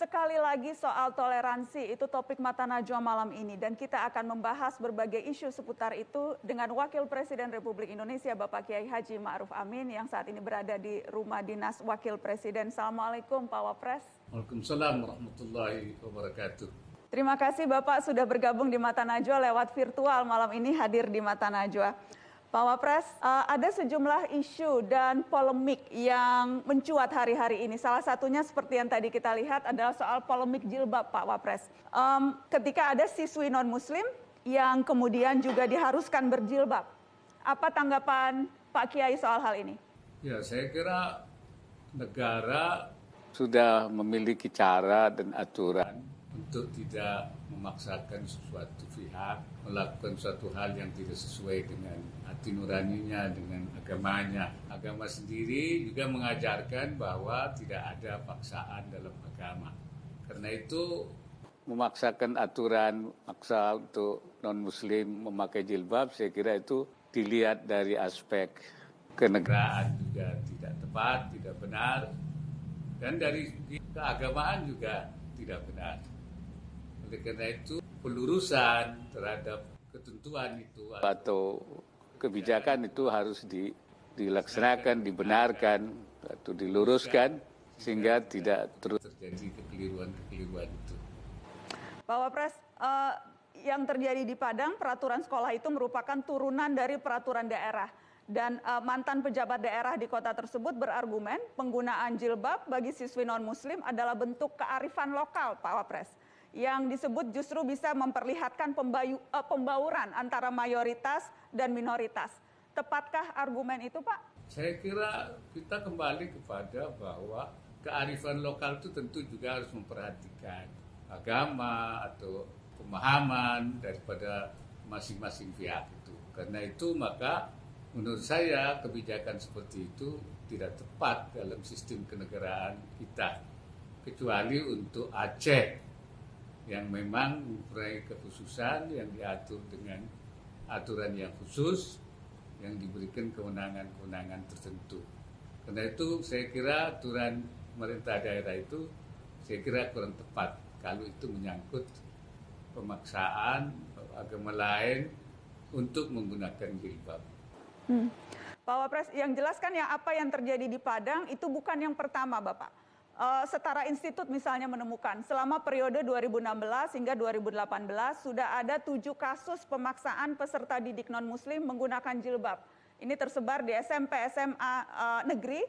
Sekali lagi soal toleransi, itu topik Mata Najwa malam ini. Dan kita akan membahas berbagai isu seputar itu dengan Wakil Presiden Republik Indonesia Bapak Kiai Haji Ma'ruf Amin yang saat ini berada di rumah dinas Wakil Presiden. Assalamualaikum Pak Wapres. Waalaikumsalam warahmatullahi wabarakatuh. Terima kasih Bapak sudah bergabung di Mata Najwa lewat virtual malam ini hadir di Mata Najwa. Pak Wapres, ada sejumlah isu dan polemik yang mencuat hari-hari ini. Salah satunya seperti yang tadi kita lihat adalah soal polemik jilbab, Pak Wapres. Ketika ada siswi non-muslim yang kemudian juga diharuskan berjilbab. Apa tanggapan Pak Kiai soal hal ini? Ya, saya kira negara sudah memiliki cara dan aturan untuk tidak memaksakan sesuatu pihak melakukan suatu hal yang tidak sesuai dengan hati nuraninya, dengan agamanya. Agama sendiri juga mengajarkan bahwa tidak ada paksaan dalam agama. Karena itu memaksakan aturan maksa untuk non-muslim memakai jilbab, saya kira itu dilihat dari aspek kenegaraan juga tidak tepat, tidak benar, dan dari keagamaan juga tidak benar. Oleh karena itu pelurusan terhadap ketentuan itu atau kebijakan itu harus dilaksanakan, dibenarkan atau diluruskan sehingga tidak terus terjadi kekeliruan-kekeliruan itu. Pak Wapres, yang terjadi di Padang, peraturan sekolah itu merupakan turunan dari peraturan daerah. Dan mantan pejabat daerah di kota tersebut berargumen penggunaan jilbab bagi siswi non-muslim adalah bentuk kearifan lokal, Pak Wapres, yang disebut justru bisa memperlihatkan pembauran antara mayoritas dan minoritas. Tepatkah argumen itu, Pak? Saya kira kita kembali kepada bahwa kearifan lokal itu tentu juga harus memperhatikan agama atau pemahaman daripada masing-masing pihak itu. Karena itu maka menurut saya kebijakan seperti itu tidak tepat dalam sistem kenegaraan kita. Kecuali untuk Aceh yang memang mempunyai kekhususan yang diatur dengan aturan yang khusus yang diberikan kewenangan-kewenangan tertentu. Karena itu saya kira aturan pemerintah daerah itu saya kira kurang tepat kalau itu menyangkut pemaksaan agama lain untuk menggunakan jilbab. Pak Wapres, yang jelaskan ya apa yang terjadi di Padang itu bukan yang pertama, Bapak. Setara institut misalnya menemukan selama periode 2016 hingga 2018 sudah ada 7 kasus pemaksaan peserta didik non-muslim menggunakan jilbab. Ini tersebar di SMP, SMA negeri,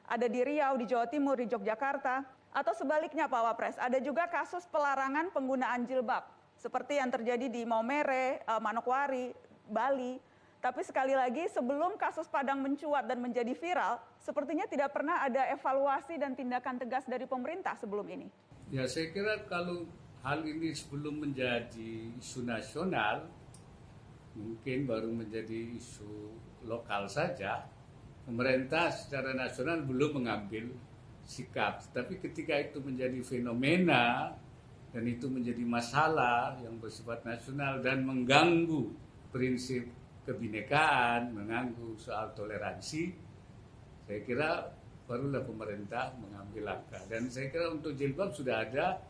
ada di Riau, di Jawa Timur, di Yogyakarta. Atau sebaliknya Pak Wapres, ada juga kasus pelarangan penggunaan jilbab. Seperti yang terjadi di Maumere, Manokwari, Bali. Tapi sekali lagi sebelum kasus Padang mencuat dan menjadi viral, sepertinya tidak pernah ada evaluasi dan tindakan tegas dari pemerintah sebelum ini. Ya, saya kira kalau hal ini sebelum menjadi isu nasional, mungkin baru menjadi isu lokal saja, pemerintah secara nasional belum mengambil sikap. Tapi ketika itu menjadi fenomena dan itu menjadi masalah yang bersifat nasional dan mengganggu prinsip kebinekaan, mengganggu soal toleransi, saya kira barulah pemerintah mengambil langkah. Dan saya kira untuk jilbab sudah ada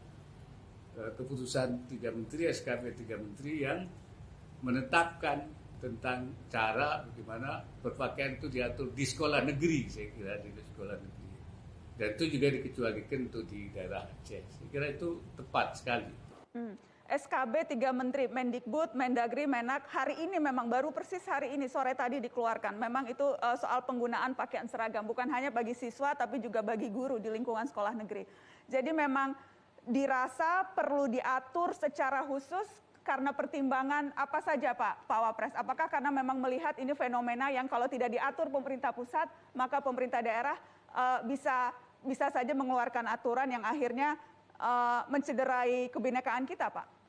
keputusan 3 menteri, SKP 3 menteri yang menetapkan tentang cara bagaimana berpakaian itu diatur di sekolah negeri, saya kira di sekolah negeri. Dan itu juga dikecualikan untuk di daerah Aceh. Saya kira itu tepat sekali. SKB 3 Menteri, Mendikbud, Mendagri, Menak, hari ini memang baru persis hari ini, sore tadi dikeluarkan. Memang itu soal penggunaan pakaian seragam, bukan hanya bagi siswa tapi juga bagi guru di lingkungan sekolah negeri. Jadi memang dirasa perlu diatur secara khusus karena pertimbangan apa saja Pak Wapres? Apakah karena memang melihat ini fenomena yang kalau tidak diatur pemerintah pusat, maka pemerintah daerah bisa saja mengeluarkan aturan yang akhirnya mencederai kebinekaan kita, Pak?